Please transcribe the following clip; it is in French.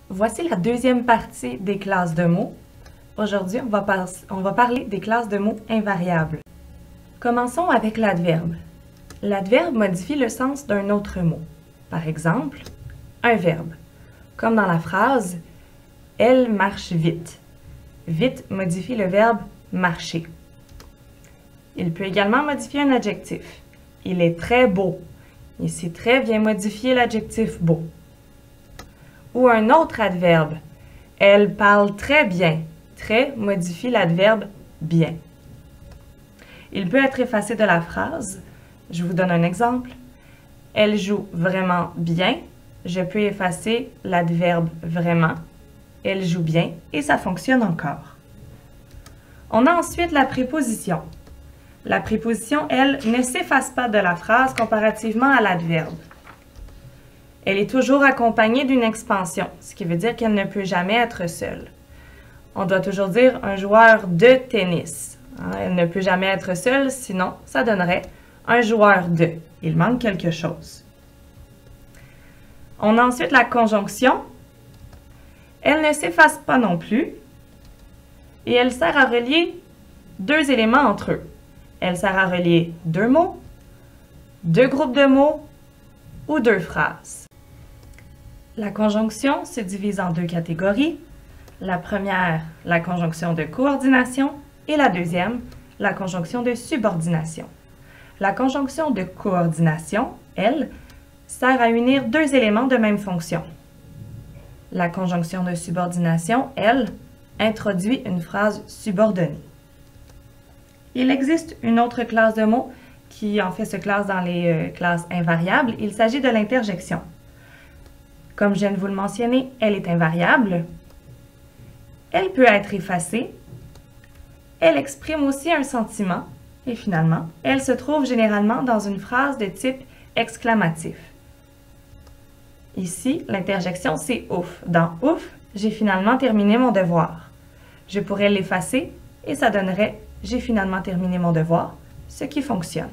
Voici la deuxième partie des classes de mots. Aujourd'hui, on va parler des classes de mots invariables. Commençons avec l'adverbe. L'adverbe modifie le sens d'un autre mot. Par exemple, un verbe. Comme dans la phrase « Elle marche vite ». Vite modifie le verbe « marcher ». Il peut également modifier un adjectif. Il est très beau. Ici, très vient modifier l'adjectif beau. Ou un autre adverbe. Elle parle très bien. Très modifie l'adverbe bien. Il peut être effacé de la phrase. Je vous donne un exemple. Elle joue vraiment bien. Je peux effacer l'adverbe vraiment. Elle joue bien et ça fonctionne encore. On a ensuite la préposition. La préposition, elle, ne s'efface pas de la phrase comparativement à l'adverbe. Elle est toujours accompagnée d'une expansion, ce qui veut dire qu'elle ne peut jamais être seule. On doit toujours dire un joueur de tennis. Elle ne peut jamais être seule, sinon ça donnerait un joueur de. Il manque quelque chose. On a ensuite la conjonction. Elle ne s'efface pas non plus et elle sert à relier deux éléments entre eux. Elle sert à relier deux mots, deux groupes de mots ou deux phrases. La conjonction se divise en deux catégories. La première, la conjonction de coordination, et la deuxième, la conjonction de subordination. La conjonction de coordination, elle, sert à unir deux éléments de même fonction. La conjonction de subordination, elle, introduit une phrase subordonnée. Il existe une autre classe de mots qui en fait se classe dans les classes invariables. Il s'agit de l'interjection. Comme je viens de vous le mentionner, elle est invariable. Elle peut être effacée. Elle exprime aussi un sentiment. Et finalement, elle se trouve généralement dans une phrase de type exclamatif. Ici, l'interjection, c'est « ouf ». Dans « ouf », j'ai finalement terminé mon devoir. Je pourrais l'effacer et ça donnerait « j'ai finalement terminé mon devoir », ce qui fonctionne.